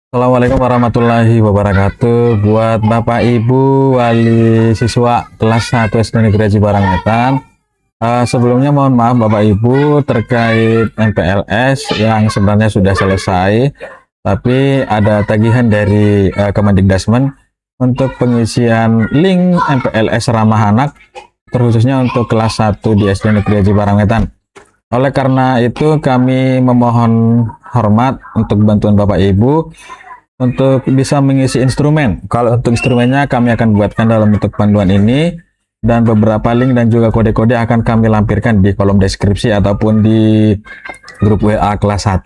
Assalamualaikum warahmatullahi wabarakatuh. Buat Bapak Ibu wali siswa kelas 1 SD Negeri Haji Barangwetan, sebelumnya mohon maaf Bapak Ibu terkait MPLS yang sebenarnya sudah selesai, tapi ada tagihan dari Kemendikbudrismen untuk pengisian link MPLS ramah anak, terkhususnya untuk kelas 1 di SD Negeri Haji Barangwetan. Oleh karena itu kami memohon hormat untuk bantuan Bapak Ibu untuk bisa mengisi instrumen. Kalau untuk instrumennya kami akan buatkan dalam bentuk panduan ini, dan beberapa link dan juga kode-kode akan kami lampirkan di kolom deskripsi ataupun di grup WA kelas 1.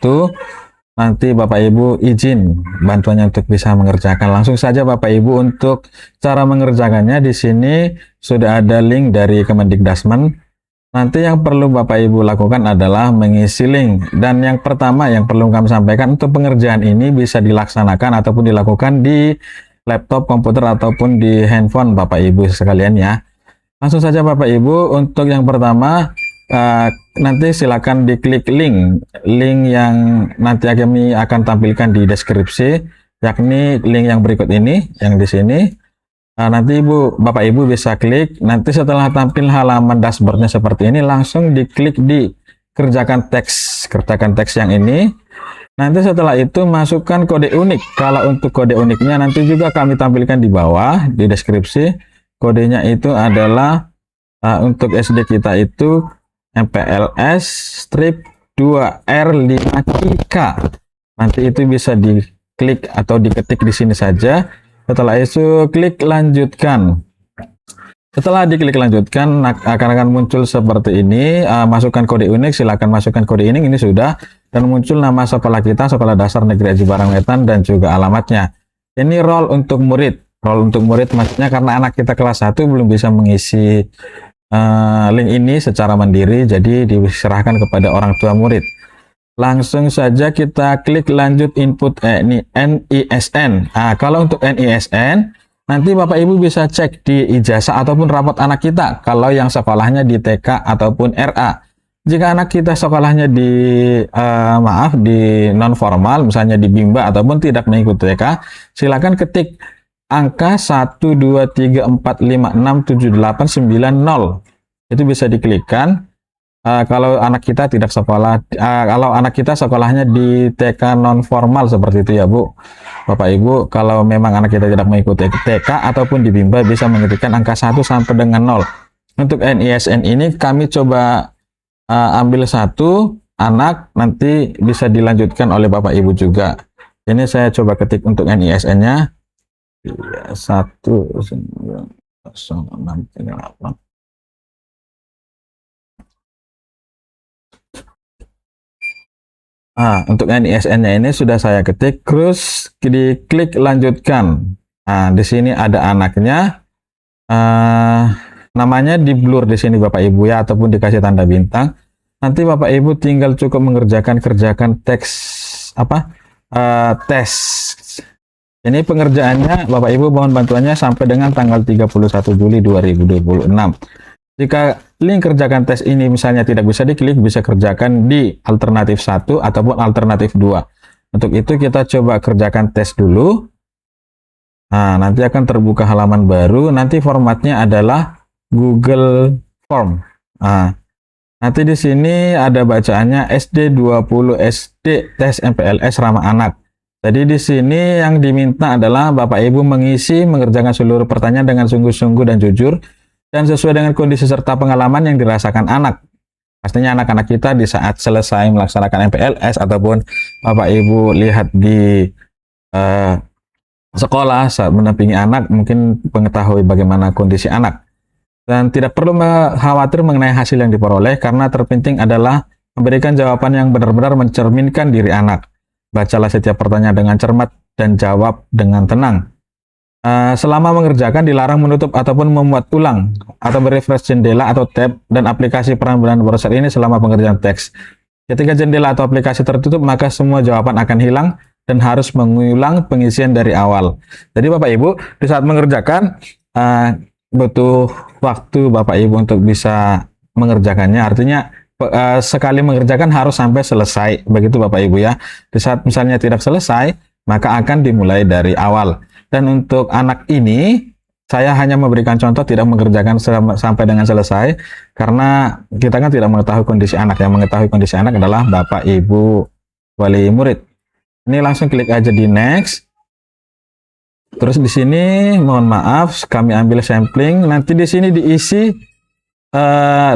Nanti Bapak Ibu izin bantuannya untuk bisa mengerjakan. Langsung saja Bapak Ibu untuk cara mengerjakannya. Di sini sudah ada link dari Kemendikbudrismen. Nanti yang perlu Bapak Ibu lakukan adalah mengisi link. Dan yang pertama yang perlu kami sampaikan, untuk pengerjaan ini bisa dilaksanakan ataupun dilakukan di laptop, komputer, ataupun di handphone Bapak Ibu sekalian ya. Langsung saja Bapak Ibu, untuk yang pertama nanti silakan diklik link yang nanti kami akan tampilkan di deskripsi, yakni link yang berikut ini, yang di sini. Nanti Bapak Ibu bisa klik. Nanti setelah tampil halaman dashboardnya seperti ini, langsung diklik di kerjakan teks yang ini. Nanti setelah itu masukkan kode unik. Kalau untuk kode uniknya nanti juga kami tampilkan di bawah di deskripsi. Kodenya itu adalah untuk SD kita itu MPLS strip 2R5K. Nanti itu bisa diklik atau diketik di sini saja. Setelah itu klik lanjutkan. Setelah diklik lanjutkan akan muncul seperti ini. Masukkan kode unik, silakan masukkan kode unik, ini sudah, dan muncul nama sekolah kita, Sekolah Dasar Negeri Haji Barangwetan, dan juga alamatnya. Ini role untuk murid. Role untuk murid maksudnya karena anak kita kelas 1 belum bisa mengisi link ini secara mandiri, jadi diserahkan kepada orang tua murid. Langsung saja kita klik lanjut input NISN. Kalau untuk NISN, nanti Bapak Ibu bisa cek di ijazah ataupun rapot anak kita, kalau yang sekolahnya di TK ataupun RA. Jika anak kita sekolahnya di di non formal, misalnya di Bimba ataupun tidak mengikuti TK, silakan ketik angka 12345678990. Itu bisa diklikkan. Kalau anak kita tidak sekolah, kalau anak kita sekolahnya di TK non formal seperti itu ya Bu, Bapak Ibu, kalau memang anak kita tidak mengikuti TK ataupun di Bimba, bisa mengetikkan angka 1 sampai dengan 0. Untuk NISN ini kami coba ambil satu anak, nanti bisa dilanjutkan oleh Bapak Ibu juga. Ini saya coba ketik untuk NISN-nya 1900638. Untuk NISN-nya ini sudah saya ketik, terus diklik lanjutkan. Di sini ada anaknya, namanya di blur di sini Bapak Ibu ya, ataupun dikasih tanda bintang. Nanti Bapak Ibu tinggal cukup kerjakan teks tes. Ini pengerjaannya Bapak Ibu mohon bantuannya sampai dengan tanggal 31 Juli 2026. Jika link kerjakan tes ini misalnya tidak bisa diklik, bisa kerjakan di alternatif 1 ataupun alternatif 2. Untuk itu kita coba kerjakan tes dulu. Nanti akan terbuka halaman baru. Nanti formatnya adalah Google Form. Nanti di sini ada bacaannya SD20 SD tes MPLS ramah anak. Jadi di sini yang diminta adalah Bapak Ibu mengerjakan seluruh pertanyaan dengan sungguh-sungguh dan jujur, dan sesuai dengan kondisi serta pengalaman yang dirasakan anak. Pastinya anak-anak kita di saat selesai melaksanakan MPLS ataupun Bapak Ibu lihat di sekolah saat mendampingi anak, mungkin mengetahui bagaimana kondisi anak. Dan tidak perlu khawatir mengenai hasil yang diperoleh, karena terpenting adalah memberikan jawaban yang benar-benar mencerminkan diri anak. Bacalah setiap pertanyaan dengan cermat dan jawab dengan tenang. Selama mengerjakan dilarang menutup ataupun memuat ulang atau merefresh jendela atau tab dan aplikasi perambahan browser ini selama pengerjaan teks. Ketika jendela atau aplikasi tertutup, maka semua jawaban akan hilang dan harus mengulang pengisian dari awal. Jadi Bapak Ibu di saat mengerjakan butuh waktu Bapak Ibu untuk bisa mengerjakannya. Artinya sekali mengerjakan harus sampai selesai, begitu Bapak Ibu ya. Di saat misalnya tidak selesai, maka akan dimulai dari awal. Dan untuk anak ini, saya hanya memberikan contoh, tidak mengerjakan sampai dengan selesai, karena kita kan tidak mengetahui kondisi anak. Yang mengetahui kondisi anak adalah Bapak Ibu wali murid. Ini langsung klik aja di next. Terus di sini mohon maaf kami ambil sampling. Nanti di sini diisi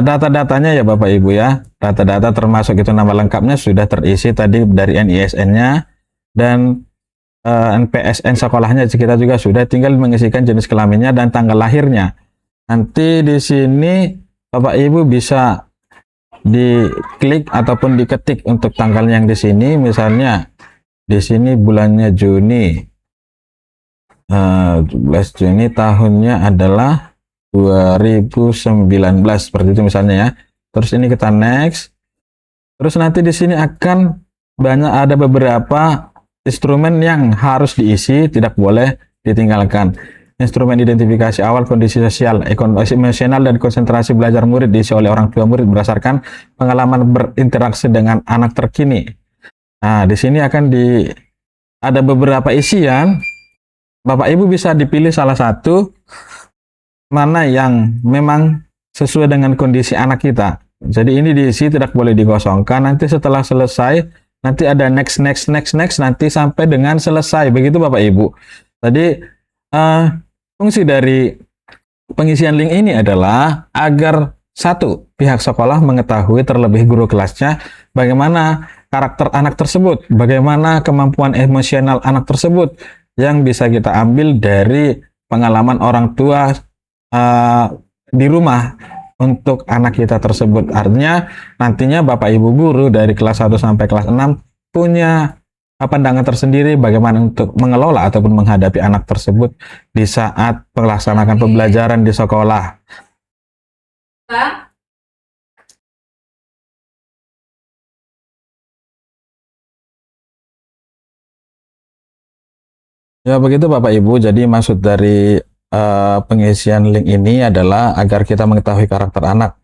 data-datanya ya Bapak Ibu ya. Data-data termasuk itu nama lengkapnya sudah terisi tadi dari NISN-nya dan NPSN sekolahnya kita juga sudah, tinggal mengisikan jenis kelaminnya dan tanggal lahirnya. Nanti di sini Bapak Ibu bisa diklik ataupun diketik untuk tanggal yang di sini, misalnya di sini bulannya Juni, 17 Juni, tahunnya adalah 2019 seperti itu misalnya ya. Terus ini kita next. Terus nanti di sini akan ada beberapa instrumen yang harus diisi, tidak boleh ditinggalkan. Instrumen identifikasi awal, kondisi sosial, ekonomi, emosional, dan konsentrasi belajar murid diisi oleh orang tua murid berdasarkan pengalaman berinteraksi dengan anak terkini. Nah, di sini akan ada beberapa isian. Bapak Ibu bisa dipilih salah satu mana yang memang sesuai dengan kondisi anak kita. Jadi ini diisi, tidak boleh dikosongkan. Nanti setelah selesai, nanti ada next, nanti sampai dengan selesai. Begitu Bapak Ibu. Tadi fungsi dari pengisian link ini adalah agar satu, pihak sekolah mengetahui terlebih guru kelasnya bagaimana karakter anak tersebut, bagaimana kemampuan emosional anak tersebut yang bisa kita ambil dari pengalaman orang tua di rumah untuk anak kita tersebut. Artinya nantinya Bapak Ibu guru dari kelas 1 sampai kelas 6 punya pandangan tersendiri bagaimana untuk mengelola ataupun menghadapi anak tersebut di saat melaksanakan pembelajaran di sekolah. Ya begitu Bapak Ibu, jadi maksud dari pengisian link ini adalah agar kita mengetahui karakter anak,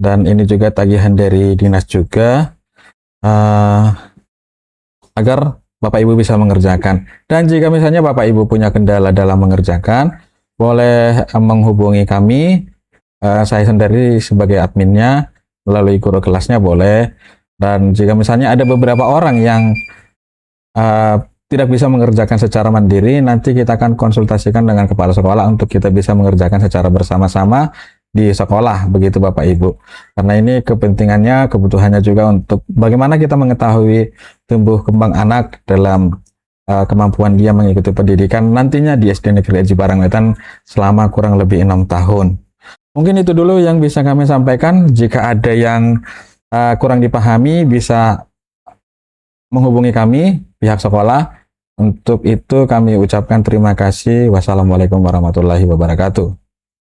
dan ini juga tagihan dari dinas juga agar Bapak Ibu bisa mengerjakan. Dan jika misalnya Bapak Ibu punya kendala dalam mengerjakan, boleh menghubungi kami, saya sendiri sebagai adminnya, melalui guru kelasnya boleh. Dan jika misalnya ada beberapa orang yang tidak bisa mengerjakan secara mandiri, nanti kita akan konsultasikan dengan kepala sekolah untuk kita bisa mengerjakan secara bersama-sama di sekolah, begitu Bapak Ibu. Karena ini kepentingannya, kebutuhannya juga untuk bagaimana kita mengetahui tumbuh kembang anak dalam kemampuan dia mengikuti pendidikan nantinya di SD Negeri Aji Barangwetan selama kurang lebih 6 tahun. Mungkin itu dulu yang bisa kami sampaikan. Jika ada yang kurang dipahami, bisa menghubungi kami, pihak sekolah. Untuk itu kami ucapkan terima kasih. Wassalamualaikum warahmatullahi wabarakatuh.